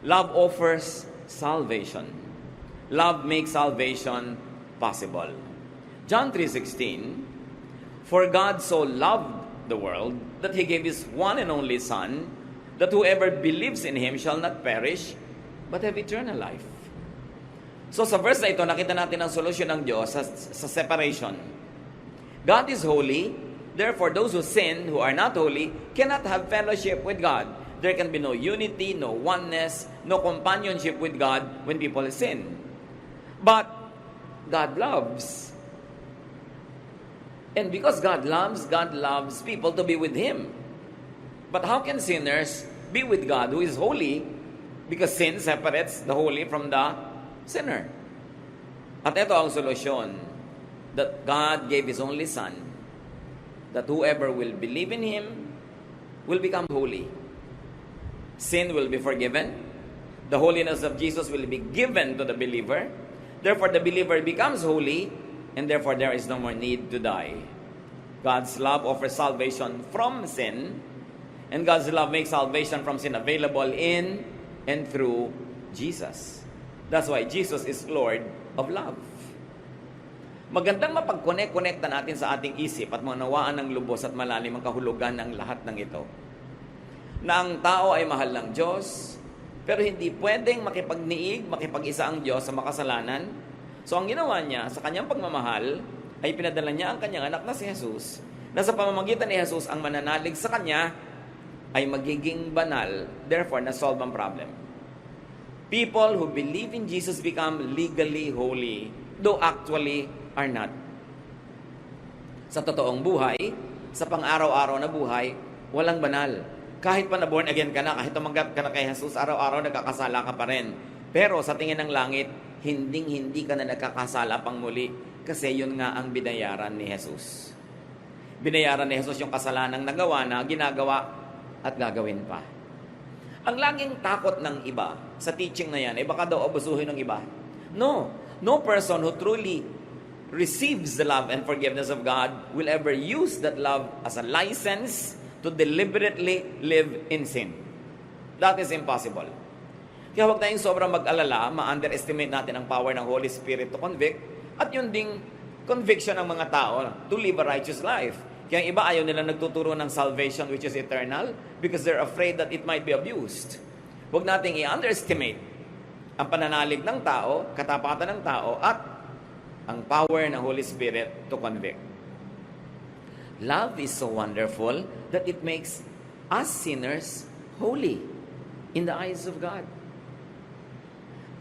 Love offers salvation. Love makes salvation possible. John 3:16, "For God so loved the world that He gave His one and only Son, that whoever believes in Him shall not perish, but have eternal life." So sa verse na ito, nakita natin ang solusyon ng Diyos sa separation. God is holy, therefore those who sin, who are not holy, cannot have fellowship with God. There can be no unity, no oneness, no companionship with God when people sin. But God loves. And because God loves people to be with Him. But how can sinners be with God who is holy? Because sin separates the holy from the sinner. At ito ang solusyon, that God gave His only Son, that whoever will believe in Him will become holy. Sin will be forgiven. The holiness of Jesus will be given to the believer. Therefore, the believer becomes holy, and therefore there is no more need to die. God's love offers salvation from sin, and God's love makes salvation from sin available in and through Jesus. That's why Jesus is Lord of love. Magandang mapag-connect-connecta natin sa ating isip at manawaan ng lubos at malalim ang kahulugan ng lahat ng ito. Na ang tao ay mahal ng Diyos, pero hindi pwedeng makipagniig, makipag-isa ang Diyos sa makasalanan. So ang ginawa niya sa kanyang pagmamahal ay pinadala niya ang kanyang anak na si Jesus, na sa pamamagitan ni Jesus ang mananalig sa kanya ay magiging banal, therefore na-solve ang problem. People who believe in Jesus become legally holy, though actually are not. Sa totoong buhay, sa pang-araw-araw na buhay, walang banal. Kahit pa na born again ka na, kahit tumanggap ka na kay Jesus, araw-araw nagkakasala ka pa rin. Pero sa tingin ng langit, hindi ka na nagkakasala pang muli, kasi yun nga ang binayaran ni Jesus. Binayaran ni Jesus yung kasalanang nagawa na, ginagawa at gagawin pa. Ang laging takot ng iba sa teaching na yan, baka daw abusuhin ng iba. No person who truly receives the love and forgiveness of God will ever use that love as a license to deliberately live in sin. That is impossible. Kaya huwag tayong sobrang mag-alala, ma-underestimate natin ang power ng Holy Spirit to convict, at yun ding conviction ng mga tao to live a righteous life. Kaya iba ayaw nila nagtuturo ng salvation which is eternal because they're afraid that it might be abused. Huwag nating i-underestimate ang pananalig ng tao, katapatan ng tao, at ang power ng Holy Spirit to convict. Love is so wonderful that it makes us sinners holy in the eyes of God.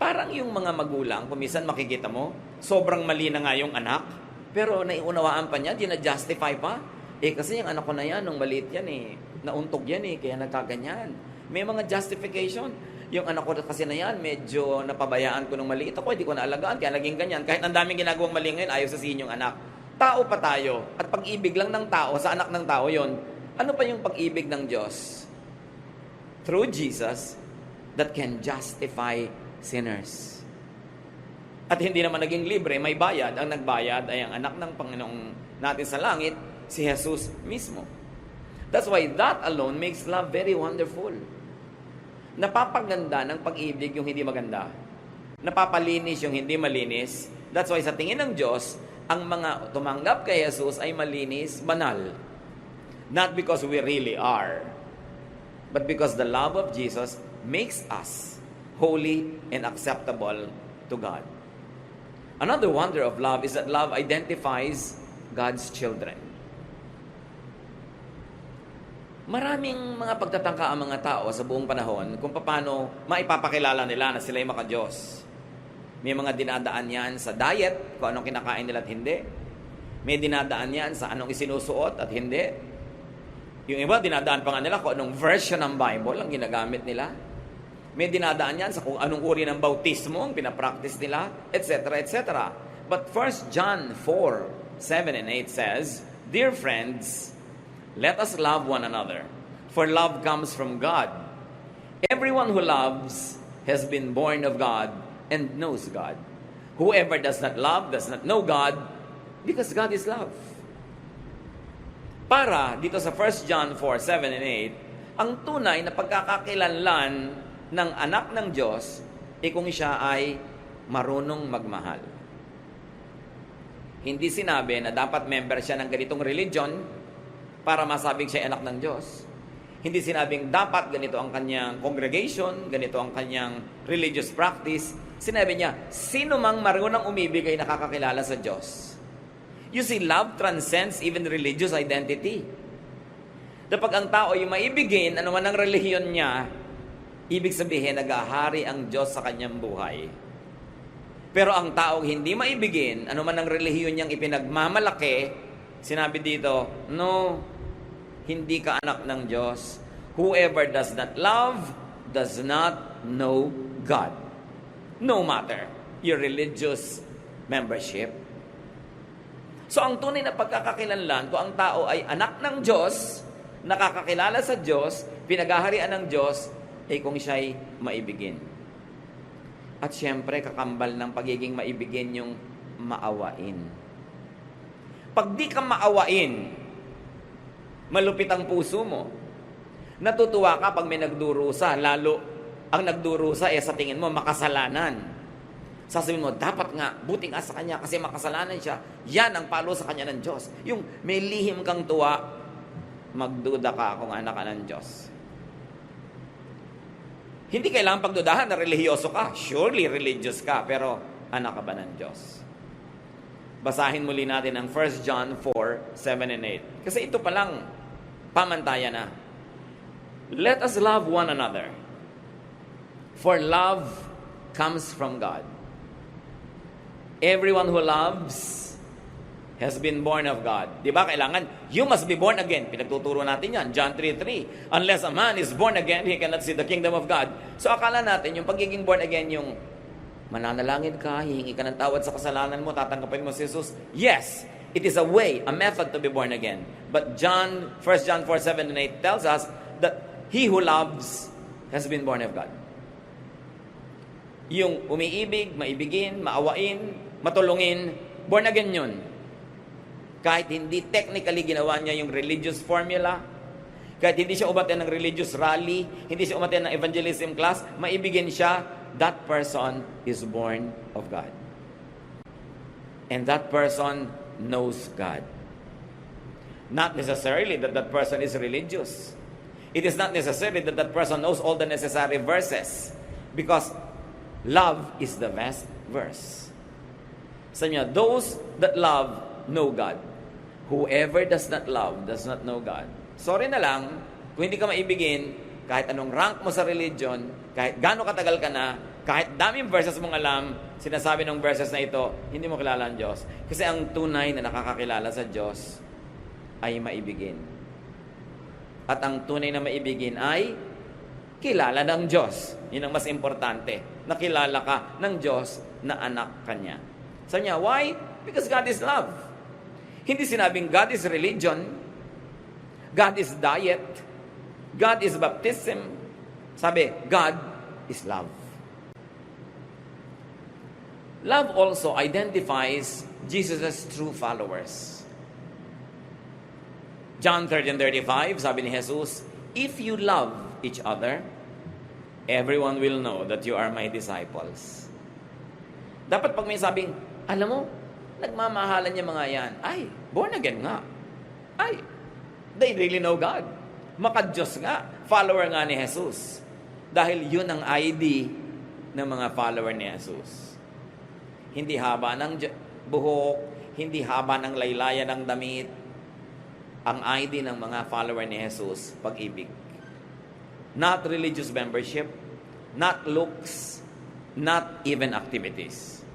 Parang yung mga magulang, kung minsan makikita mo, sobrang mali na nga yung anak, pero naiunawaan pa niya, justify pa. Kasi yung anak ko na yan, nung maliit yan nauntog yan kaya nagkaganyan. May mga justification. Yung anak ko kasi na yan, medyo napabayaan ko nung maliit ako, hindi ko naalagaan, kaya naging ganyan. Kahit ang daming ginagawang mali ngayon, ayaw sasabihin yung anak. Tao pa tayo, at pag-ibig lang ng tao, sa anak ng tao yon. Ano pa yung pag-ibig ng Diyos? Through Jesus, that can justify sinners. At hindi naman naging libre, may bayad. Ang nagbayad ay ang anak ng Panginoong natin sa langit, si Jesus mismo. That's why that alone makes love very wonderful. Napapaganda ng pag-ibig yung hindi maganda. Napapalinis yung hindi malinis. That's why sa tingin ng Diyos, ang mga tumanggap kay Jesus ay malinis, banal. Not because we really are, but because the love of Jesus makes us holy and acceptable to God. Another wonder of love is that love identifies God's children. Maraming mga pagtatangka ang mga tao sa buong panahon kung paano maipapakilala nila na sila'y maka-Diyos. May mga dinadaan yan sa diet, kung anong kinakain nila at hindi. May dinadaan yan sa anong isinusuot at hindi. Yung iba, dinadaan pa nga nila kung anong version ng Bible ang ginagamit nila. May dinadaan yan sa kung anong uri ng bautismo ang pinapractice nila, etc., etc. But 1 John 4:7 and 8 says, "Dear friends, let us love one another, for love comes from God. Everyone who loves has been born of God and knows God. Whoever does not love does not know God, because God is love." Para dito sa 1 John 4:7 and 8, ang tunay na pagkakakilanlan ng anak ng Diyos kung siya ay marunong magmahal. Hindi sinabi na dapat member siya ng ganitong religion para masabing siya ay anak ng Diyos. Hindi sinabing dapat ganito ang kanyang congregation, ganito ang kanyang religious practice. Sinabi niya, sino mang marunong umibig ay nakakakilala sa Diyos. You see, love transcends even religious identity. Kapag ang tao ay maibigin, ano man ang relihiyon niya, ibig sabihin, nag-ahari ang Diyos sa kanyang buhay. Pero ang taong hindi maibigin, ano man ang relihiyon niyang ipinagmamalaki, sinabi dito, no, hindi ka anak ng Diyos. Whoever does not love does not know God. No matter your religious membership. So ang tunay na pagkakakilanlan, kung ang tao ay anak ng Diyos, nakakakilala sa Diyos, pinaghaharian ng Diyos, kung siya'y maibigin. At syempre, kakambal ng pagiging maibigin yung maawain. Pag di ka maawain, malupit ang puso mo. Natutuwa ka pag may nagdurusa, lalo ang nagdurusa sa tingin mo makasalanan. Sasabihin mo, dapat nga, buti nga sa kanya kasi makasalanan siya. Yan ang palo sa kanya ng Diyos. Yung may lihim kang tuwa, magduda ka kung anak ka ng Diyos. Hindi kailangan pagdudahan na relihiyoso ka. Surely religious ka, pero anak ka ba ng Diyos? Basahin muli natin ang 1 John 4, 7 and 8. Kasi ito palang pamantayan na. Let us love one another. For love comes from God. Everyone who loves has been born of God. Di ba? Kailangan, you must be born again. Pinagtuturo natin yan. John 3:3. Unless a man is born again, he cannot see the kingdom of God. So akala natin, yung pagiging born again, yung mananalangin ka, hihingi ka ng tawad sa kasalanan mo, tatanggapin mo si Jesus. Yes, it is a way, a method to be born again. But 1 John 4, 7 and 8 tells us that he who loves has been born of God. Yung umiibig, maibigin, maawain, matulungin, born again yun. Kahit hindi technically ginawa niya yung religious formula, kahit hindi siya umaten ng religious rally, hindi siya umaten ng evangelism class, maibigin siya, that person is born of God. And that person knows God. Not necessarily that that person is religious. It is not necessarily that that person knows all the necessary verses. Because love is the best verse. Sabi niya, those that love know God. Whoever does not love does not know God. Sorry na lang, kung hindi ka maibigin, kahit anong rank mo sa religion, kahit gaano katagal ka na, kahit daming verses mong alam, sinasabi ng verses na ito, hindi mo kilala ang Diyos. Kasi ang tunay na nakakakilala sa Diyos ay maibigin. At ang tunay na maibigin ay kilala ng Diyos. Yun ang mas importante. Nakilala ka ng Diyos na anak kanya. Sabi niya, why? Because God is love. Hindi sinabing God is religion, God is diet, God is baptism. Sabi, God is love. Love also identifies Jesus' true followers. John 13:35, sabi ni Jesus, if you love each other, everyone will know that you are my disciples. Dapat pag may sabing, alam mo, nagmamahalan niya mga yan. Ay, born again nga. Ay, they really know God. Maka-Diyos nga. Follower nga ni Jesus. Dahil yun ang ID ng mga follower ni Jesus. Hindi haba ng buhok, hindi haba ng laylayan ng damit. Ang ID ng mga follower ni Jesus, pag-ibig. Not religious membership, not looks, not even activities.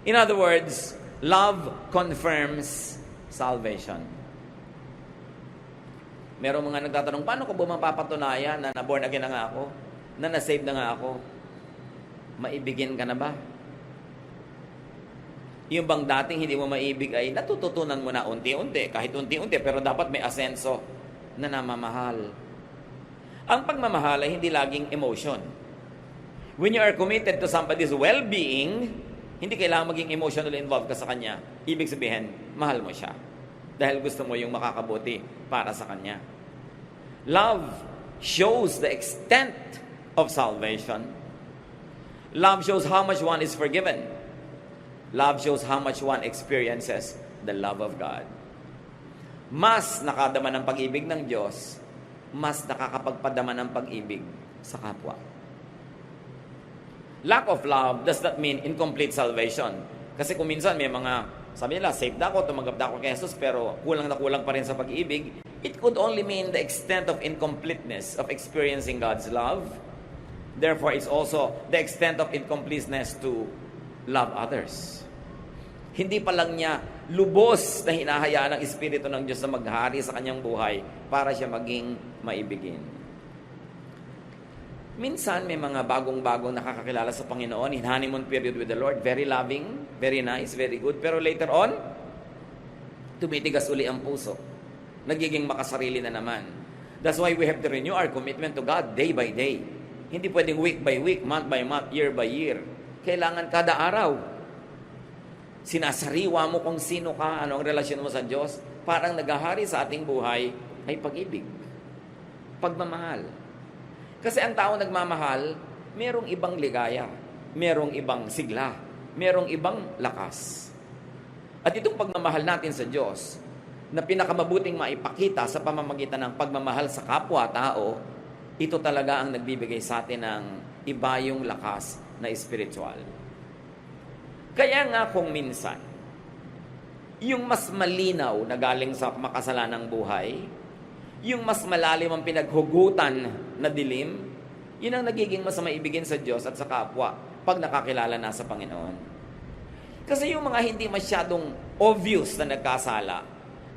In other words, love confirms salvation. Merong mga nagtatanong, paano ko ba mapapatunayan na na-born again na nga ako? Na na-save na nga ako? Maibigin ka na ba? Yung bang dating hindi mo maibig ay natututunan mo na unti-unti, kahit unti-unti, pero dapat may asenso na namamahal. Ang pagmamahal ay hindi laging emotion. When you are committed to somebody's well-being, hindi kailangan maging emotionally involved ka sa kanya. Ibig sabihin, mahal mo siya. Dahil gusto mo yung makakabuti para sa kanya. Love shows the extent of salvation. Love shows how much one is forgiven. Love shows how much one experiences the love of God. Mas nakadama ng pag-ibig ng Diyos, mas nakakapagpadama ng pag-ibig sa kapwa. Lack of love does not mean incomplete salvation. Kasi kung minsan may mga, sabi nila, saved ako, tumanggap na ako kay Jesus, pero kulang na kulang pa rin sa pag-ibig, it could only mean the extent of incompleteness of experiencing God's love. Therefore, it's also the extent of incompleteness to love others. Hindi pa lang niya lubos na hinahayaan ng Espiritu ng Diyos na maghari sa kanyang buhay para siya maging maibigin. Minsan, may mga bagong-bagong nakakakilala sa Panginoon in honeymoon period with the Lord. Very loving, very nice, very good. Pero later on, tumitigas uli ang puso. Nagiging makasarili na naman. That's why we have to renew our commitment to God day by day. Hindi pwedeng week by week, month by month, year by year. Kailangan kada araw. Sinasariwa mo kung sino ka, ano ang relasyon mo sa Diyos. Parang naghahari sa ating buhay ay pag-ibig. Pagmamahal. Kasi ang tao nagmamahal, merong ibang ligaya, merong ibang sigla, merong ibang lakas. At itong pagmamahal natin sa Diyos, na pinakamabuting maipakita sa pamamagitan ng pagmamahal sa kapwa-tao, ito talaga ang nagbibigay sa atin ng iba yung lakas na espiritual. Kaya nga kung minsan, yung mas malinaw na galing sa makasalanang buhay, yung mas malalim ang pinaghugutan na dilim, yun ang nagiging mas maibigin sa Diyos at sa kapwa pag nakakilala na sa Panginoon. Kasi yung mga hindi masyadong obvious na nagkasala,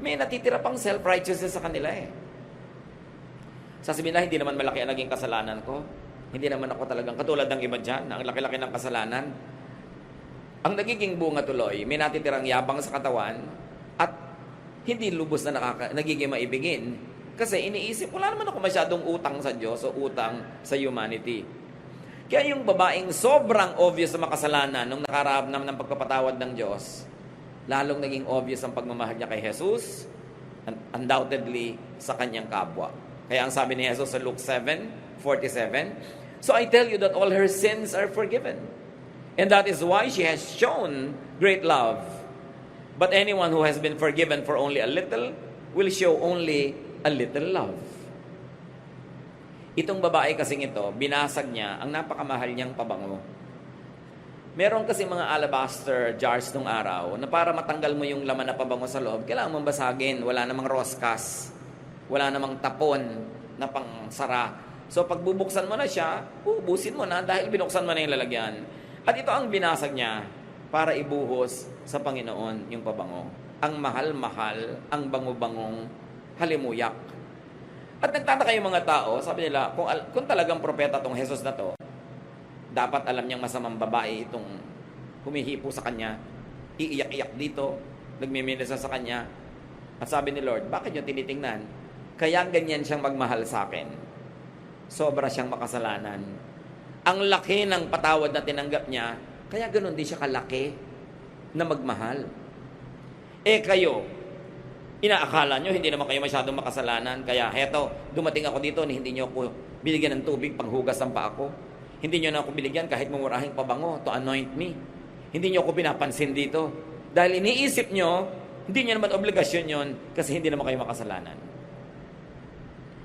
may natitira pang self-righteousness sa kanila eh. Sasabihin na, hindi naman malaki ang naging kasalanan ko. Hindi naman ako talagang katulad ng iba dyan, ang laki-laki ng kasalanan. Ang nagiging bunga tuloy, may natitirang yabang sa katawan at hindi lubos na nagiging maibigin. Kasi iniisip, wala naman ako masyadong utang sa Diyos o utang sa humanity. Kaya yung babaeng sobrang obvious na makasalanan nung nakararap naman ng pagpapatawad ng Diyos, lalong naging obvious ang pagmamahal niya kay Jesus, undoubtedly sa kanyang kapwa. Kaya ang sabi ni Jesus sa Luke 7:47, "So I tell you that all her sins are forgiven. And that is why she has shown great love. But anyone who has been forgiven for only a little will show only a little love." Itong babae kasing ito, binasag niya ang napakamahal niyang pabango. Meron kasi mga alabaster jars nung araw na para matanggal mo yung laman na pabango sa loob, kailangan mong basagin. Wala namang roskas. Wala namang tapon na pangsara. So pag bubuksan mo na siya, ubusin mo na dahil binuksan mo na yung lalagyan. At ito ang binasag niya para ibuhos sa Panginoon yung pabango. Ang mahal-mahal, ang bango-bangong halimuyak. At nagtataka yung mga tao, sabi nila, kung talagang propeta tong Jesus na to, dapat alam niyang masamang babae itong humihipo sa kanya, iiyak-iyak dito, nagmiminisa sa kanya. At sabi ni Lord, bakit niyo tinitingnan? Kaya ganyan siyang magmahal sa akin. Sobra siyang makasalanan. Ang laki ng patawad na tinanggap niya, kaya ganoon din siya kalaki na magmahal. Eh kayo, inaakala nyo, hindi naman kayo masyadong makasalanan, kaya heto, dumating ako dito, hindi nyo ako binigyan ng tubig panghugas ng paa ko. Hindi nyo na ako binigyan kahit mumurahing pabango to anoint me. Hindi nyo ako pinapansin dito. Dahil iniisip nyo, hindi nyo naman obligasyon yon kasi hindi naman kayo makasalanan.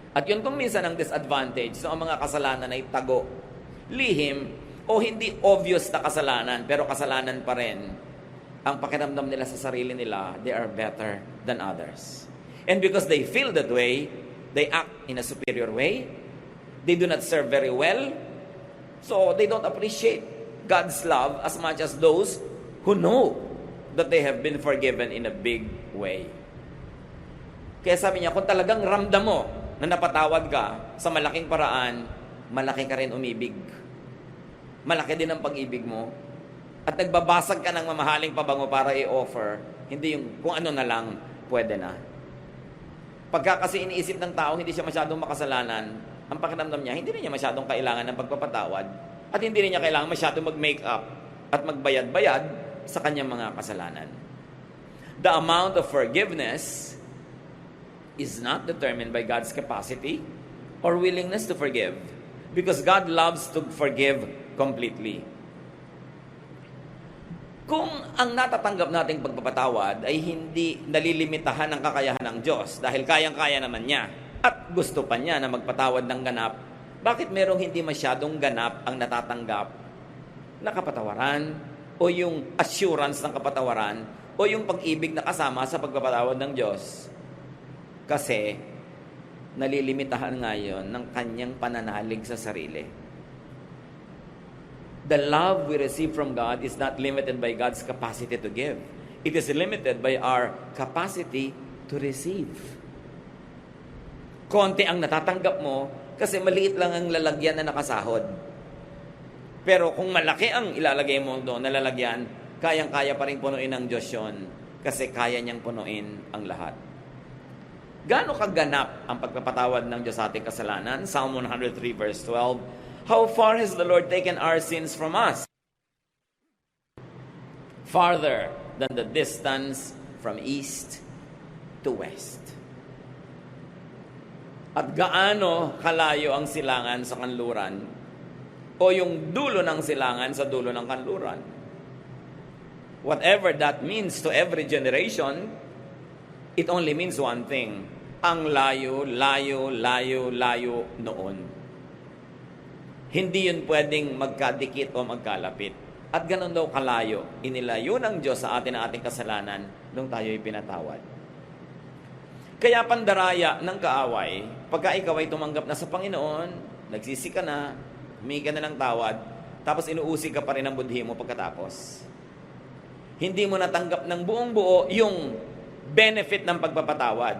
At yun kung minsan ang disadvantage sa mga kasalanan ay tago, lihim, o hindi obvious na kasalanan, pero kasalanan pa rin, ang pakiramdam nila sa sarili nila, they are better than others. And because they feel that way, they act in a superior way, they do not serve very well, so they don't appreciate God's love as much as those who know that they have been forgiven in a big way. Kaya sabi niya, kung talagang ramdam mo na napatawad ka sa malaking paraan, malaki ka rin umibig. Malaki din ang pag-ibig mo. At nagbabasag ka ng mamahaling pabango para i-offer, hindi yung kung ano na lang, pwede na. Pagka kasi iniisip ng tao, hindi siya masyadong makasalanan, ang pakiramdam niya, hindi rin niya masyadong kailangan ng pagpapatawad, at hindi rin niya kailangan masyadong mag-make up at magbayad-bayad sa kanyang mga kasalanan. The amount of forgiveness is not determined by God's capacity or willingness to forgive, Because God loves to forgive completely. Kung ang natatanggap nating pagpapatawad ay hindi nalilimitahan ng kakayahan ng Diyos dahil kayang-kaya naman niya at gusto pa niya na magpatawad ng ganap, bakit merong hindi masyadong ganap ang natatanggap na kapatawaran o yung assurance ng kapatawaran o yung pag-ibig na kasama sa pagpapatawad ng Diyos? Kasi nalilimitahan ngayon ng kanyang pananalig sa sarili. The love we receive from God is not limited by God's capacity to give. It is limited by our capacity to receive. Konti ang natatanggap mo kasi maliit lang ang lalagyan na nakasahod. Pero kung malaki ang ilalagay mo doon na lalagyan, kayang-kaya pa rin punuin ng Diyos yun kasi kaya niyang punuin ang lahat. Gaano kaganap ang pagpapatawad ng Diyos sa ating kasalanan? Psalm 103 verse 12. How far has the Lord taken our sins from us? Farther than the distance from east to west. At gaano kalayo ang silangan sa kanluran o yung dulo ng silangan sa dulo ng kanluran. Whatever that means to every generation, it only means one thing. Ang layo, layo, layo, layo noon. Hindi yun pwedeng magkadikit o magkalapit. At ganun daw kalayo, inilayo ng Diyos sa atin ang ating kasalanan nung tayo'y pinatawad. Kaya pandaraya ng kaaway, pagka ikaw ay tumanggap na sa Panginoon, nagsisi ka na, humingi ka na ng tawad, tapos inuusig ka pa rin ang budhi mo pagkatapos. Hindi mo natanggap ng buong buo yung benefit ng pagpapatawad.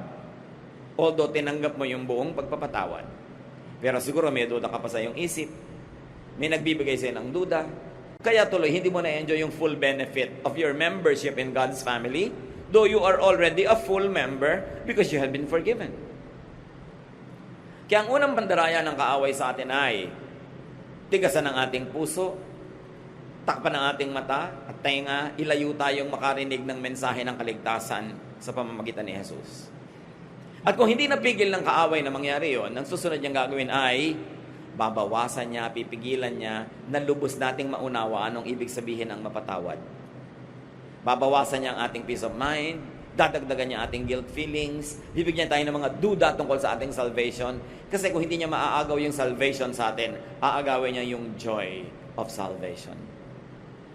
Although tinanggap mo yung buong pagpapatawad. Pero siguro may duda ka pa sa iyong isip. May nagbibigay sa'yo ng duda. Kaya tuloy, hindi mo na-enjoy yung full benefit of your membership in God's family, though you are already a full member because you have been forgiven. Kaya ang unang pandaraya ng kaaway sa atin ay tigasan ng ating puso, takpan ng ating mata at tenga, ilayo tayong makarinig ng mensahe ng kaligtasan sa pamamagitan ni Jesus. At kung hindi napigil ng kaaway na mangyari yon, ang susunod niyang gagawin ay babawasan niya, pipigilan niya, na lubos nating maunawa anong ibig sabihin ng mapatawad. Babawasan niya ang ating peace of mind, dadagdagan niya ating guilt feelings, bibigyan tayo ng mga duda tungkol sa ating salvation, kasi kung hindi niya maaagaw yung salvation sa atin, aagawin niya yung joy of salvation.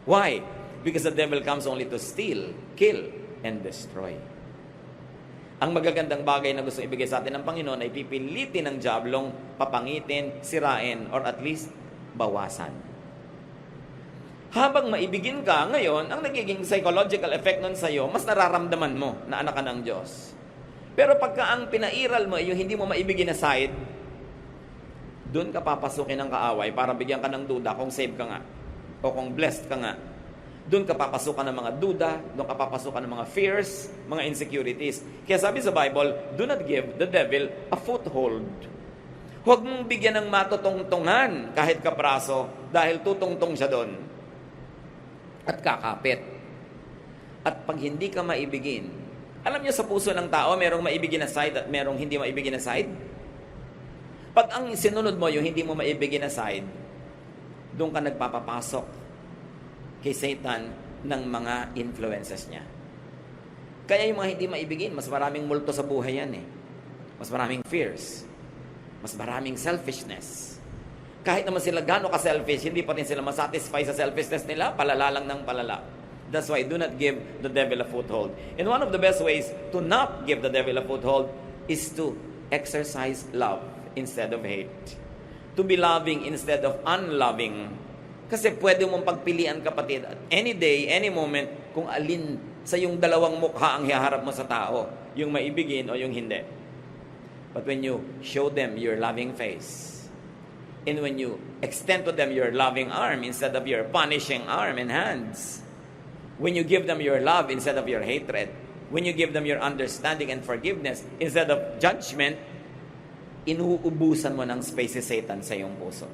Why? Because the devil comes only to steal, kill, and destroy. Ang magagandang bagay na gusto ibigay sa atin ng Panginoon ay pipilitin ng diablong papangitin, sirain, or at least bawasan. Habang maibigin ka, ngayon, ang nagiging psychological effect nun sa'yo, mas nararamdaman mo na anak ka ng Diyos. Pero pagka ang pinairal mo, yung hindi mo maibigin na side, doon ka papasukin ng kaaway para bigyan ka ng duda kung saved ka nga o kung blessed ka nga. Doon ka papasukan ng mga duda, doon ka papasukan ng mga fears, mga insecurities. Kaya sabi sa Bible, do not give the devil a foothold. Huwag mong bigyan ng matutungtungan kahit kapraso dahil tutungtong siya doon. At kakapit. At pag hindi ka maibigin, alam niyo sa puso ng tao, merong maibigin na side at merong hindi maibigin na side. Pag ang sinunod mo yung hindi mo maibigin na side, doon ka nagpapapasok kay Satan ng mga influences niya. Kaya yung mga hindi maibigin, mas maraming multo sa buhay yan eh. Mas maraming fears. Mas maraming selfishness. Kahit naman sila gano'n ka-selfish, hindi pa rin sila masatisfy sa selfishness nila, palala lang ng palala. That's why do not give the devil a foothold. And one of the best ways to not give the devil a foothold is to exercise love instead of hate. To be loving instead of unloving. Kasi pwede mong pagpilian, kapatid, at any day, any moment, kung alin sa yung dalawang mukha ang hiharap mo sa tao, yung maibigin o yung hindi. But when you show them your loving face, and when you extend to them your loving arm instead of your punishing arm and hands, when you give them your love instead of your hatred, when you give them your understanding and forgiveness instead of judgment, inuubusan mo ng space si Satan sa iyong puso.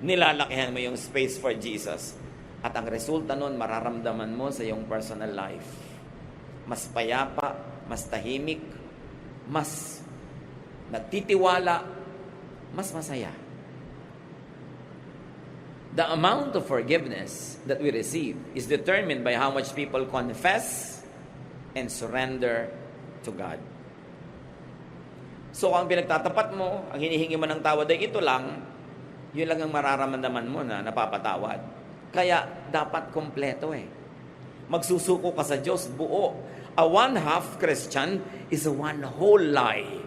Nilalakihan mo yung space for Jesus. At ang resulta nun, mararamdaman mo sa iyong personal life. Mas payapa, mas tahimik, mas nagtitiwala, mas masaya. The amount of forgiveness that we receive is determined by how much people confess and surrender to God. So, ang pinagtatapat mo, ang hinihingi mo ng tawad ay ito lang, yun lang ang mararamdaman mo na napapatawad. Kaya, dapat kompleto Magsusuko ka sa Diyos, buo. A one-half Christian is a one whole lie.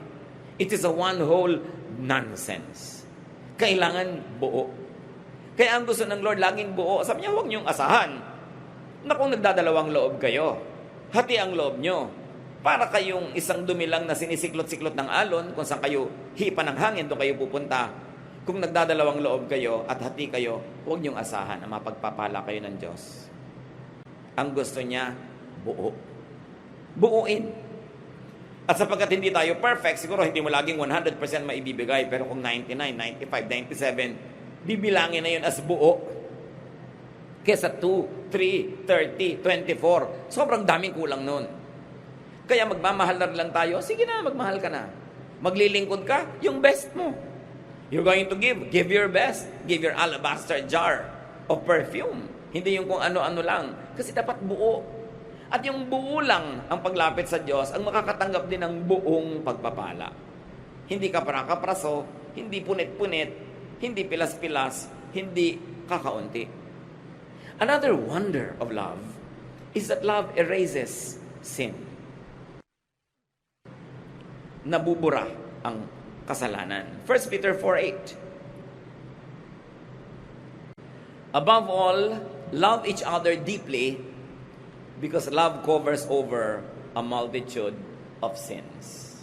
It is a one whole nonsense. Kailangan buo. Kaya ang gusto ng Lord, laging buo. Sabi niya, huwag niyong asahan na kung nagdadalawang loob kayo, hati ang loob niyo. Para kayong isang dumilang na sinisiklot-siklot ng alon, kung saan kayo hipa ng hangin, doon kayo pupunta. Kung nagdadalawang loob kayo at hati kayo, huwag niyong asahan na mapagpapala kayo ng Diyos. Ang gusto niya, buo. Buuin. At sapagkat hindi tayo perfect, siguro hindi mo laging 100% maibibigay, pero kung 99, 95, 97, bibilangin na yun as buo. Kesa 2, 3, 30, 24. Sobrang daming kulang nun. Kaya magmamahal na lang tayo, sige na, magmahal ka na. Maglilingkod ka, yung best mo. You're going to give your best. Give your alabaster jar of perfume. Hindi yung kung ano-ano lang. Kasi dapat buo. At yung buo lang ang paglapit sa Diyos, ang makakatanggap din ng buong pagpapala. Hindi kapra-kapraso, hindi punit-punit, hindi pilas-pilas, hindi kakaunti. Another wonder of love is that love erases sin. Nabubura ang kasalanan. 1 Peter 4:8. Above all, love each other deeply because love covers over a multitude of sins.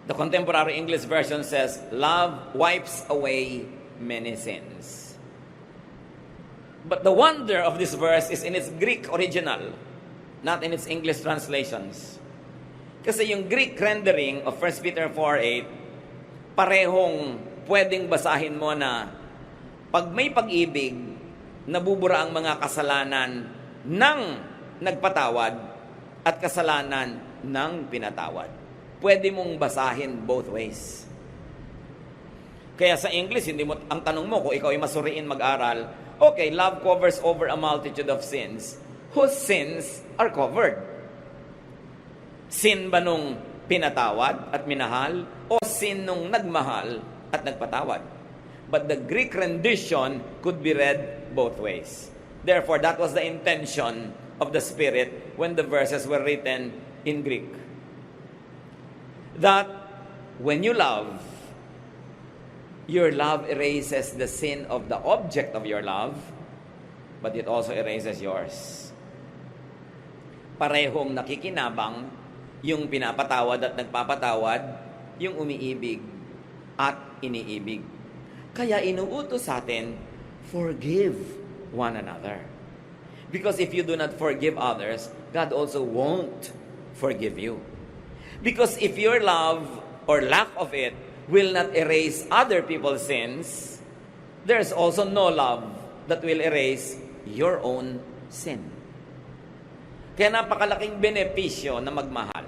The Contemporary English Version says, love wipes away many sins. But the wonder of this verse is in its Greek original, not in its English translations. Kasi yung Greek rendering of 1 Peter 4:8, parehong pwedeng basahin mo na pag may pag-ibig, nabubura ang mga kasalanan ng nagpatawad at kasalanan ng pinatawad. Pwede mong basahin both ways. Kaya sa English, hindi mo, ang tanong mo, kung ikaw ay masuriin mag-aral, okay, love covers over a multitude of sins. Whose sins are covered? Sin ba nung pinatawad at minahal? O sin nung nagmahal at nagpatawad? But the Greek rendition could be read both ways. Therefore, that was the intention of the Spirit when the verses were written in Greek. That when you love, your love erases the sin of the object of your love, but it also erases yours. Parehong nakikinabang yung pinapatawad at nagpapatawad, yung umiibig at iniibig. Kaya inuutos sa atin, forgive one another. Because if you do not forgive others, God also won't forgive you. Because if your love or lack of it will not erase other people's sins, there's also no love that will erase your own sin. Kaya napakalaking benepisyo na magmahal.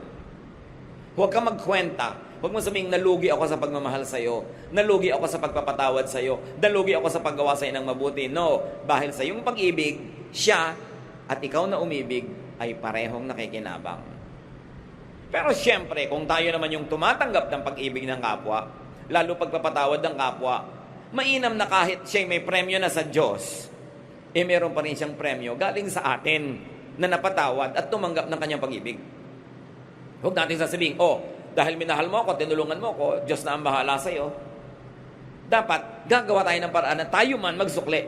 Huwag ka magkwenta. Huwag mo sabihing, nalugi ako sa pagmamahal sa'yo. Nalugi ako sa pagpapatawad sa'yo. Nalugi ako sa paggawa sa'yo ng mabuti. No, dahil sa iyong pag-ibig, siya at ikaw na umibig ay parehong nakikinabang. Pero siyempre, kung tayo naman yung tumatanggap ng pag-ibig ng kapwa, lalo pagpapatawad ng kapwa, mainam na kahit siya may premyo na sa Diyos, meron pa rin siyang premyo galing sa atin na napatawad at tumanggap ng kanyang pag-ibig. Huwag natin sasabihin, dahil minahal mo ako, tinulungan mo ako, Diyos na ang bahala sa'yo. Dapat, gagawa tayo ng paraan na tayo man magsukli.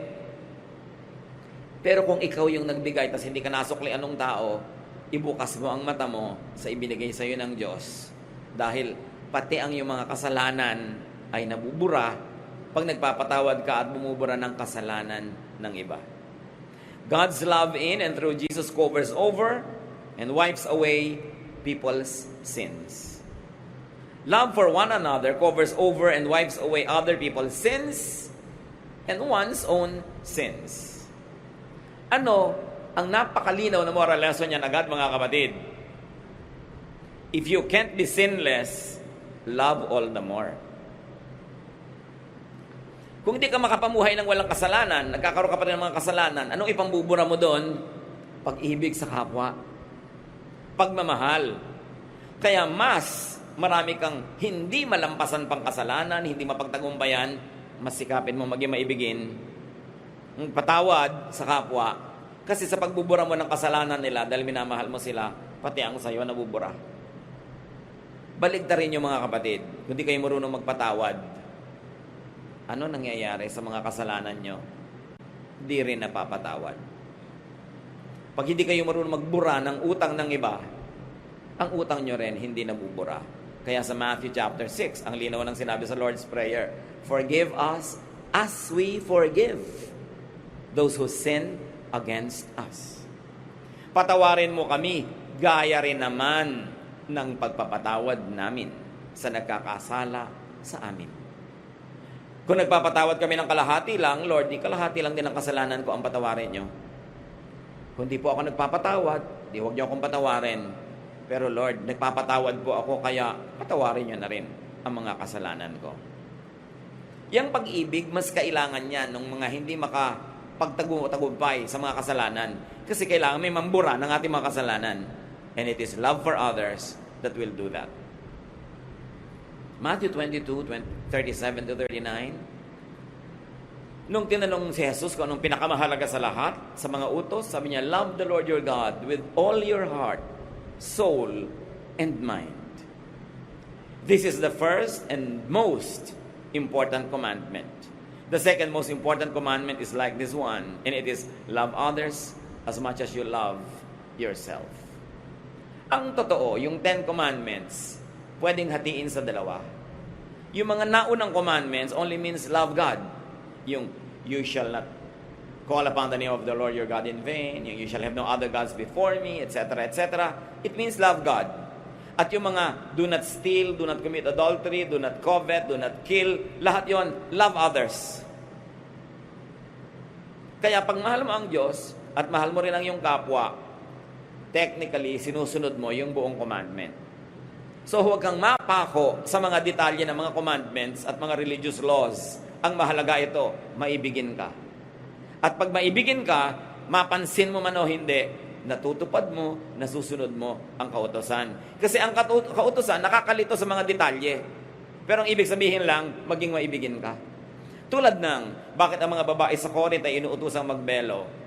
Pero kung ikaw yung nagbigay, tas hindi ka nasukli anong tao, ibukas mo ang mata mo sa ibinigay sa iyo ng Diyos. Dahil pati ang iyong mga kasalanan ay nabubura pag nagpapatawad ka at bumubura ng kasalanan ng iba. God's love in and through Jesus covers over and wipes away people's sins. Love for one another covers over and wipes away other people's sins and one's own sins. Ano ang napakalinaw na moral lesson niyan agad, mga kapatid? If you can't be sinless, love all the more. Kung hindi ka makapamuhay ng walang kasalanan, nagkakaroon ka pa rin ng mga kasalanan, anong ipambubura mo doon? Pag-ibig sa kapwa. Pagmamahal. Kaya mas marami kang hindi malampasan pang kasalanan, hindi mapagtagumpayan, mas sikapin mo maging maibigin, patawad sa kapwa. Kasi sa pagbubura mo ng kasalanan nila, dahil minamahal mo sila, pati ang sayo nabubura. Baligtarin yung mga kapatid. Kung di kayo marunong magpatawad, ano nangyayari sa mga kasalanan nyo? Di rin napapatawad. Pag hindi kayo marunong magbura ng utang ng iba, ang utang nyo rin hindi nabubura. Kaya sa Matthew chapter 6, ang linaw ng sinabi sa Lord's Prayer, forgive us as we forgive those who sin against us. Patawarin mo kami, gaya rin naman ng pagpapatawad namin sa nagkakasala sa amin. Kung nagpapatawad kami ng kalahati lang, Lord, di kalahati lang din ang kasalanan ko ang patawarin nyo. Kung di po ako nagpapatawad, di huwag nyo akong patawarin. Pero Lord, nagpapatawad po ako, kaya patawarin nyo na rin ang mga kasalanan ko. Yang pag-ibig, mas kailangan yan ng mga hindi makapagtagumpay sa mga kasalanan. Kasi kailangan may mambura ng ating mga kasalanan. And it is love for others that will do that. Matthew 22:37-39. Nung tinanong si Jesus kung anong pinakamahalaga sa lahat, sa mga utos, sabi niya, love the Lord your God with all your heart, soul, and mind. This is the first and most important commandment. The second most important commandment is like this one, and it is love others as much as you love yourself. Ang totoo, yung 10 commandments, pwedeng hatiin sa dalawa. Yung mga naunang commandments only means love God. Yung you shall not call upon the name of the Lord your God in vain, yung you shall have no other gods before me, etc., etc. It means love God. At yung mga do not steal, do not commit adultery, do not covet, do not kill, lahat yon love others. Kaya pag mahal mo ang Diyos at mahal mo rin ang iyong kapwa, technically, sinusunod mo yung buong commandment. So huwag kang mapako sa mga detalye ng mga commandments at mga religious laws. Ang mahalaga ito, maibigin ka. At pag maibigin ka, mapansin mo man o hindi, natutupad mo, nasusunod mo ang kautosan. Kasi ang kautosan nakakalito sa mga detalye. Pero ang ibig sabihin lang, maging maibigin ka. Tulad ng, bakit ang mga babae sa Corinth ay inuutosang magbelo?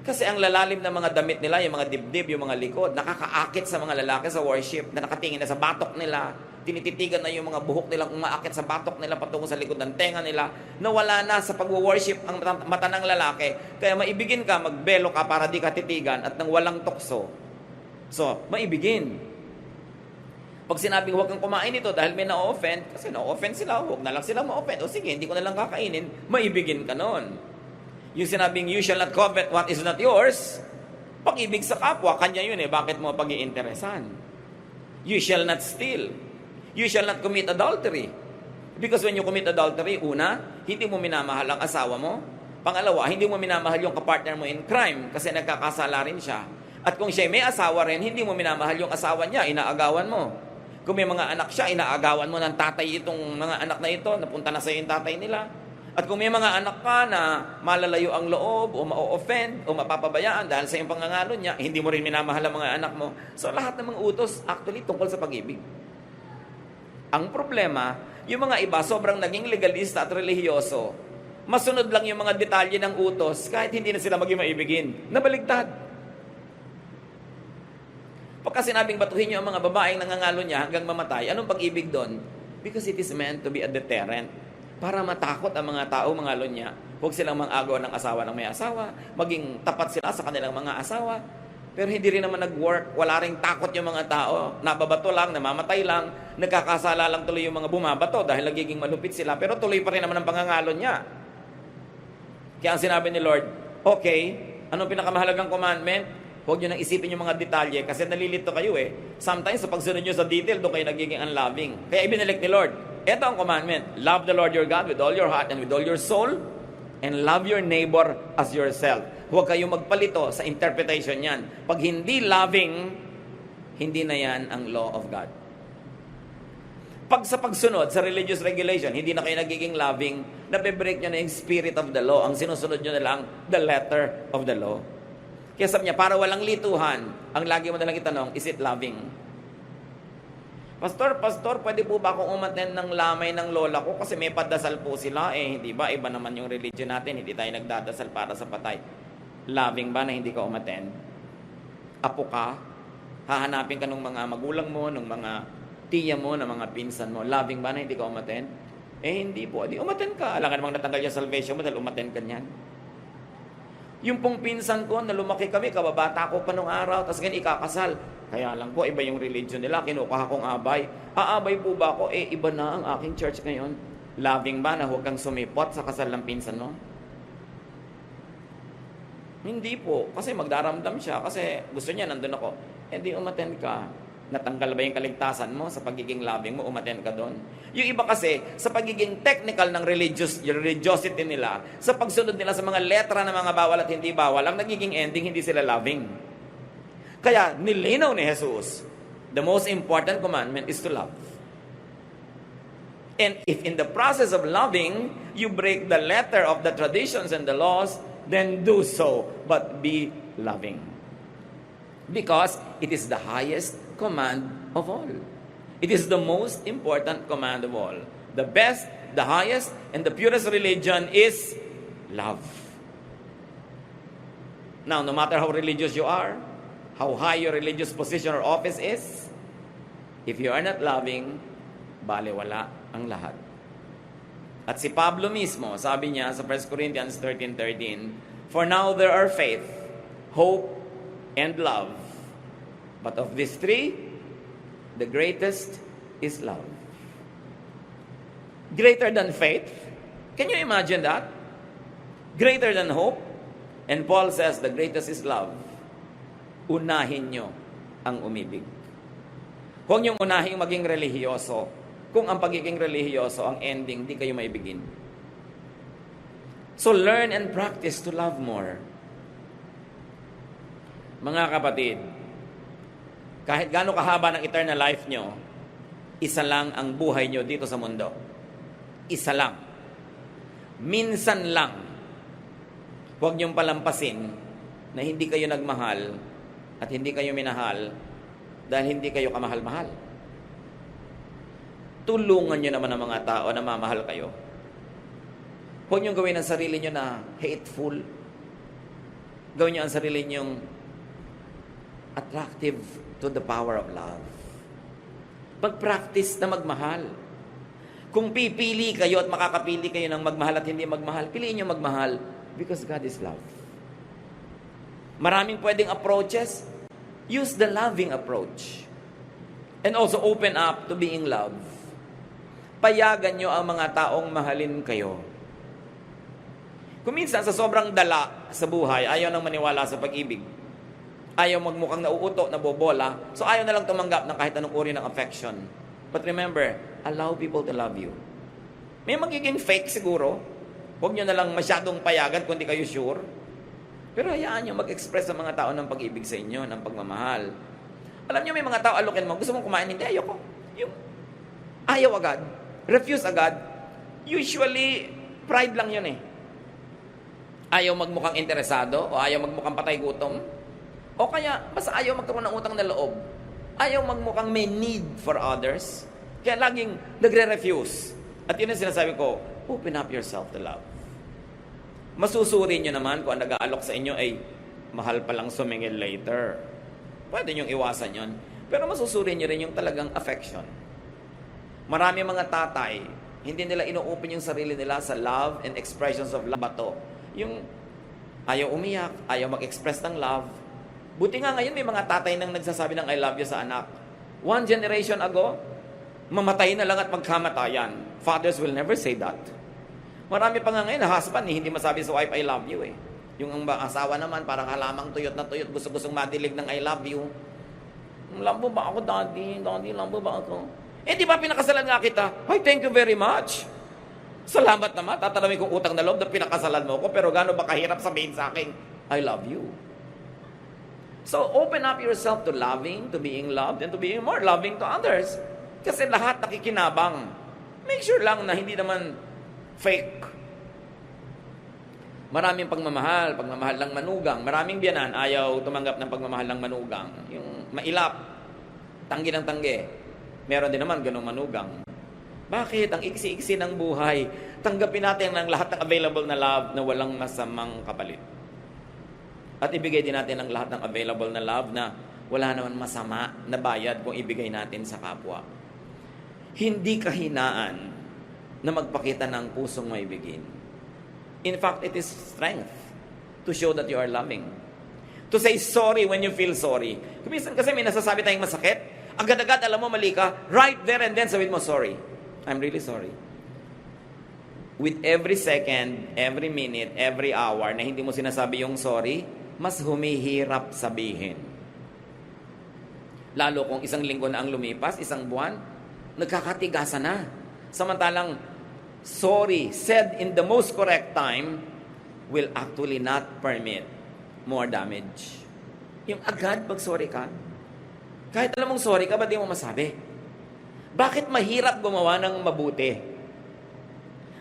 Kasi ang lalalim ng mga damit nila, yung mga dibdib, yung mga likod, nakakaakit sa mga lalaki sa worship, na nakatingin na sa batok nila, tinititigan na yung mga buhok nilang umaakit sa batok nila patungo sa likod ng tenga nila, nawala na sa pag-worship ang mata ng lalaki. Kaya maibigin ka, magbelo ka para di ka titigan at nang walang tukso. So, maibigin. Pag sinabing huwag kang kumain ito dahil may na-offend, kasi na-offend sila, huwag na lang sila ma-offend. O sige, hindi ko na lang kakainin, maibigin ka nun. Yung sinabing, you shall not covet what is not yours, pag-ibig sa kapwa, kanya yun bakit mo pag-iinteresan? You shall not steal. You shall not commit adultery. Because when you commit adultery, una, hindi mo minamahal ang asawa mo. Pangalawa, hindi mo minamahal yung kapartner mo in crime kasi nagkakasala rin siya. At kung siya may asawa rin, hindi mo minamahal yung asawa niya, inaagawan mo. Kung may mga anak siya, inaagawan mo ng tatay itong mga anak na ito, napunta na sa yung tatay nila. At kung may mga anak ka na malalayo ang loob o ma-offend o mapapabayaan dahil sa iyong pangangalo niya, hindi mo rin minamahal ang mga anak mo. So lahat ng mga utos actually tungkol sa pag-ibig. Ang problema, yung mga iba sobrang naging legalista at relihiyoso. Masunod lang yung mga detalye ng utos kahit hindi na sila maging maibigin. Nabaligtad. Pagka sinabing batuhin niyo ang mga babaeng nangangalo niya hanggang mamatay, anong pag-ibig doon? Because it is meant to be a deterrent. Para matakot ang mga tao, mga niya. Huwag silang mang-agaw ng asawa ng may asawa. Maging tapat sila sa kanilang mga asawa. Pero hindi rin naman nag-work. Wala rin takot yung mga tao. Nababato lang, namamatay lang. Nagkakasala lang tuloy yung mga bumabato dahil nagiging malupit sila. Pero tuloy pa rin naman ang pangangalo niya. Kaya ang sinabi ni Lord, okay, anong pinakamahalagang commandment? Huwag nyo nang isipin yung mga detalye kasi nalilito kayo Sometimes sa pagsunod nyo sa detail, doon kayo nagiging unloving. Kaya ibinalik ni Lord, ito ang commandment, love the Lord your God with all your heart and with all your soul, and love your neighbor as yourself. Huwag kayong magpalito sa interpretation yan. Pag hindi loving, hindi na yan ang law of God. Pag sa pagsunod sa religious regulation, hindi na kayo nagiging loving, nabe-break nyo na yung spirit of the law. Ang sinusunod nyo na lang, the letter of the law. Kaya sabi niya, para walang lituhan, ang lagi mo na lang itanong, is it loving? Pastor, pwede po ba akong umaten ng lamay ng lola ko? Kasi may padasal po sila. Hindi ba? Iba naman yung religion natin. Hindi tayo nagdadasal para sa patay. Loving ba na hindi ka umaten? Apo ka? Hahanapin ka ng mga magulang mo, ng mga tiya mo, ng mga pinsan mo. Loving ba na hindi ka umaten? Hindi po. Di umaten ka. Alam ka namang natanggal yung salvation mo dahil umaten ka niyan. Yung pong pinsan ko, na lumaki kami, kababata ko pa nung araw, tapos ganyan ikakasal. Kaya lang po, iba yung religion nila, kinukuha kong abay. Aabay po ba ako? Iba na ang aking church ngayon. Loving ba na huwag kang sumipot sa kasal ng pinsan mo? Hindi po. Kasi magdaramdam siya. Kasi gusto niya, nandun ako. Di umaten ka. Natanggal ba yung kaligtasan mo sa pagiging loving mo? Umaten ka doon. Yung iba kasi, sa pagiging technical ng religiosity nila, sa pagsunod nila sa mga letra ng mga bawal at hindi bawal, ang nagiging ending, hindi sila loving. Kaya, nilinaw ni Jesus, the most important commandment is to love. And if in the process of loving, you break the letter of the traditions and the laws, then do so, but be loving. Because it is the highest command of all. It is the most important command of all. The best, the highest, and the purest religion is love. Now, no matter how religious you are, how high your religious position or office is, if you are not loving, balewala ang lahat. At si Pablo mismo, sabi niya sa 1 Corinthians 13:13, for now there are faith, hope, and love. But of these three, the greatest is love. Greater than faith? Can you imagine that? Greater than hope? And Paul says, the greatest is love. Unahin nyo ang umibig. Huwag niyong unahin maging relihiyoso. Kung ang pagiging relihiyoso, ang ending, di kayo maibigin. So learn and practice to love more. Mga kapatid, kahit gaano kahaba ng eternal life nyo, isa lang ang buhay nyo dito sa mundo. Isa lang. Minsan lang. Huwag niyong palampasin na hindi kayo nagmahal at hindi kayo minahal dahil hindi kayo kamahal-mahal. Tulungan nyo naman ang mga tao na mamahal kayo. Huwag nyo gawin ang sarili nyo na hateful. Gawin nyo ang sarili nyo attractive to the power of love. Pag-practice na magmahal. Kung pipili kayo at makakapili kayo ng magmahal at hindi magmahal, piliin nyo magmahal because God is love. Maraming pwedeng approaches. Use the loving approach. And also open up to being loved. Payagan nyo ang mga taong mahalin kayo. Kung minsan sa sobrang dala sa buhay, ayaw nang maniwala sa pag-ibig. Ayaw magmukhang nauuto, nabobola. So ayaw na lang tumanggap ng kahit anong uri ng affection. But remember, allow people to love you. May magiging fake siguro. Huwag nyo na lang masyadong payagan kung di kayo sure. Pero hayaan nyo mag-express sa mga tao ng pag-ibig sa inyo, ng pagmamahal. Alam nyo, may mga tao alokin mo, gusto mong kumain, hindi, ayoko. Yung ayaw agad, refuse agad. Usually, pride lang yun eh. Ayaw magmukhang interesado, o ayaw magmukhang patay gutom. O kaya, basta ayaw magkaroon ng utang na loob. Ayaw magmukhang may need for others. Kaya laging nagre-refuse. At yun ang sinasabi ko, open up yourself to love. Masusuri nyo naman kung ang nag-aalok sa inyo ay mahal palang sumingil later. Pwede nyong iwasan yon. Pero masusuri nyo rin yung talagang affection. Marami mga tatay, hindi nila ino-open yung sarili nila sa love and expressions of love. Bato. Yung ayaw umiyak, ayaw mag-express ng love. Buti nga ngayon may mga tatay nang nagsasabi ng I love you sa anak. One generation ago, mamatay na lang at magkamatayan. Fathers will never say that. Marami pa nga ngayon na husband hindi masabi sa wife, I love you eh. Yung ang asawa naman, parang halamang tuyot na tuyot, gusto-gustong madilig ng I love you. Lambo ba ako, daddy? Daddy, lambo ba ako? Di ba pinakasalan nga kita? Ay, thank you very much. Salamat naman, tatanawin kong utang na loob na pinakasalan mo ko, pero gaano ba kahirap sabihin sa akin, I love you. So, open up yourself to loving, to being loved, and to being more loving to others. Kasi lahat nakikinabang. Make sure lang na hindi naman fake. Maraming pagmamahal ng manugang. Maraming biyanan, ayaw tumanggap ng pagmamahal ng manugang. Yung mailap, tanggi ng tanggi. Meron din naman ganung manugang. Bakit? Ang iksi-iksi ng buhay. Tanggapin natin ang lahat ng available na love na walang masamang kapalit. At ibigay din natin ang lahat ng available na love na wala naman masama na bayad kung ibigay natin sa kapwa. Hindi kahinaan na magpakita ng pusong maibigin. In fact, it is strength to show that you are loving. To say sorry when you feel sorry. Kumisan kasi may nasasabi tayong masakit, agad-agad alam mo mali ka, right there and then sabihin mo, sorry. I'm really sorry. With every second, every minute, every hour na hindi mo sinasabi yung sorry, mas humihirap sabihin. Lalo kung isang linggo na ang lumipas, isang buwan, nagkakatigasan na. Samantalang, sorry said in the most correct time will actually not permit more damage. Yung agad pag sorry ka, kahit alam mong sorry ka, ba't di mo masabi? Bakit mahirap gumawa ng mabuti?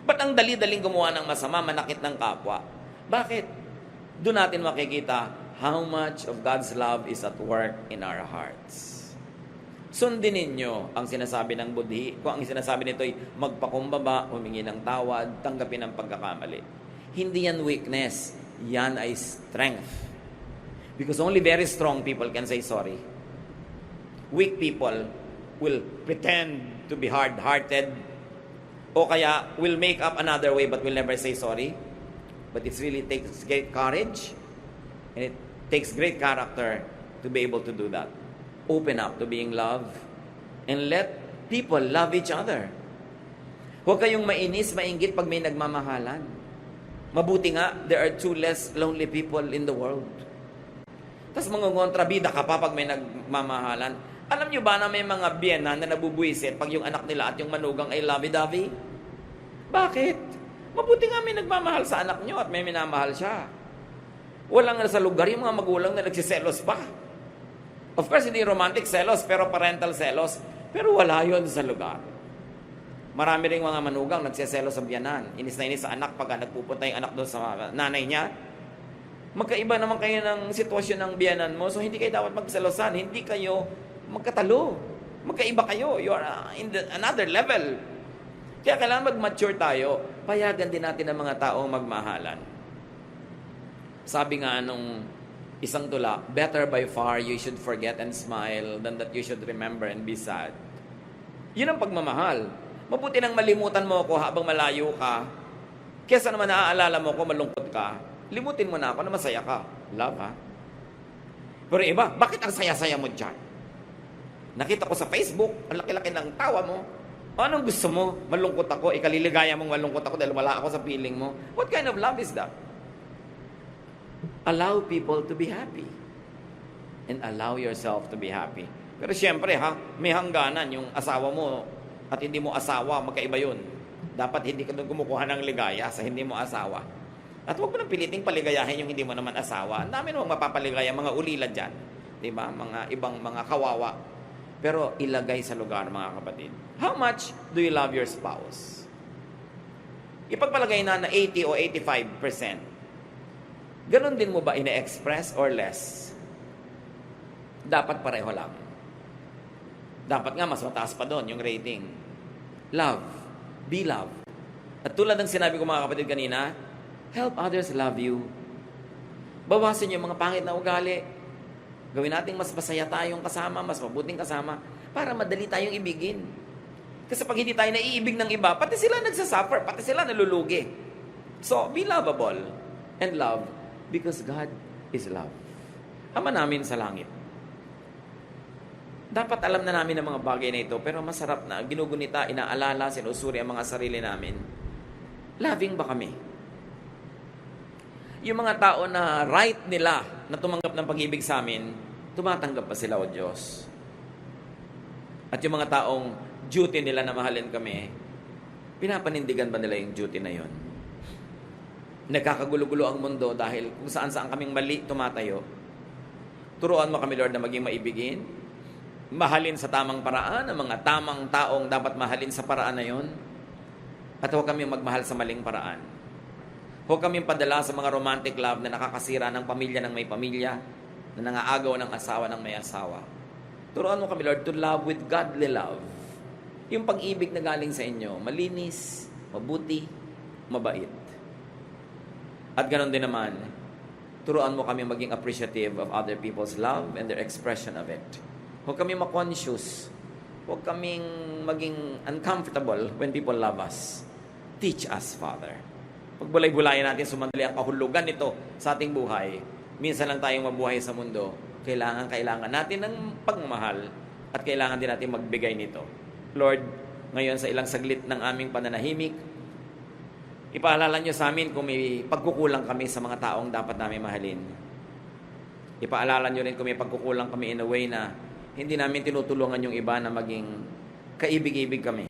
Ba't ang dali-daling gumawa ng masama, manakit ng kapwa? Bakit? Doon natin makikita how much of God's love is at work in our hearts. Sundin ninyo ang sinasabi ng budhi. Kung ang sinasabi nito ay magpakumbaba, humingi ng tawad, tanggapin ang pagkakamali. Hindi yan weakness. Yan ay strength. Because only very strong people can say sorry. Weak people will pretend to be hard-hearted o kaya will make up another way but will never say sorry. But it really takes great courage and it takes great character to be able to do that. Open up to being loved and let people love each other. Huwag kayong mainis, mainggit pag may nagmamahalan. Mabuti nga, there are 2 less lonely people in the world. Tapos mga kontrabida ka pa pag may nagmamahalan. Alam nyo ba na may mga biyena na nabubuisit pag yung anak nila at yung manugang ay lovey-dovey? Bakit? Mabuti nga may nagmamahal sa anak nyo at may minamahal siya. Walang sa lugar yung mga magulang na nagsiselos pa. Of course, hindi romantic selos, pero parental selos. Pero wala yon sa lugar. Marami rin mga manugang nagsiselos sa biyanan. Inis na inis sa anak pag nagpupunta yung anak doon sa nanay niya. Magkaiba naman kayo ng sitwasyon ng biyanan mo, so hindi kayo dapat magselosan. Hindi kayo magkatalo. Magkaiba kayo. You are in another level. Kaya kailangan mag-mature tayo. Payagan din natin ang mga tao magmahalan. Sabi nga nung isang tula, better by far you should forget and smile than that you should remember and be sad. Yun ang pagmamahal. Mabuti nang malimutan mo ako habang malayo ka. Kesa naman naaalala mo ko malungkot ka, limutin mo na ako na masaya ka. Love, ha? Pero iba, bakit ang saya-saya mo dyan? Nakita ko sa Facebook, ang laki-laki ng tawa mo. Anong gusto mo? Malungkot ako. Ikaliligaya mong malungkot ako dahil wala ako sa feeling mo. What kind of love is that? Allow people to be happy. And allow yourself to be happy. Pero siyempre, may hangganan yung asawa mo at hindi mo asawa, magkaiba yun. Dapat hindi ka doon kumukuha ng ligaya sa hindi mo asawa. At huwag mo nang piliting paligayahin yung hindi mo naman asawa. Ang dami namang mapapaligaya, mga ulila dyan. Diba? Mga ibang mga kawawa. Pero ilagay sa lugar, mga kapatid. How much do you love your spouse? Ipagpalagay na 80 o 85%. Ganon din mo ba ina-express or less? Dapat pareho lang. Dapat nga mas mataas pa doon yung rating. Love. Be love. At tulad ng sinabi ko mga kapatid kanina, help others love you. Bawasan yung mga pangit na ugali. Gawin natin mas masaya tayong kasama, mas mabuting kasama, para madali tayong ibigin. Kasi pag hindi tayo naiibig ng iba, pati sila nagsasuffer, pati sila nalulugi. So, be lovable and love because God is love. Ama namin sa langit. Dapat alam na namin ang mga bagay na ito, pero masarap na ginugunita, inaalala, sinusuri ang mga sarili namin. Loving ba kami? Yung mga tao na right nila na tumanggap ng pag-ibig sa amin, tumatanggap pa sila, O Diyos. At yung mga taong duty nila na mahalin kami, pinapanindigan ba nila yung duty na yon? Nagkakagulo-gulo ang mundo dahil kung saan-saan kaming mali tumatayo. Turuan mo kami, Lord, na maging maibigin, mahalin sa tamang paraan, ang mga tamang taong dapat mahalin sa paraan na yon, at huwag kami magmahal sa maling paraan. Huwag kaming padala sa mga romantic love na nakakasira ng pamilya ng may pamilya, na nangaagaw ng asawa ng may asawa. Turuan mo kami, Lord, to love with godly love. Yung pag-ibig na galing sa inyo, malinis, mabuti, mabait. At ganoon din naman, turuan mo kami maging appreciative of other people's love and their expression of it. Huwag kami ma-conscious. Huwag kaming maging uncomfortable when people love us. Teach us, Father. Pagbulay-bulayan natin, sumandali ang kahulugan nito sa ating buhay. Minsan lang tayong mabuhay sa mundo. Kailangan natin ng pagmamahal at kailangan din natin magbigay nito. Lord, ngayon sa ilang saglit ng aming pananahimik, ipaalala nyo sa amin kung may pagkukulang kami sa mga taong dapat namin mahalin. Ipaalala nyo rin kung may pagkukulang kami in a way na hindi namin tinutulungan yung iba na maging kaibig-ibig kami.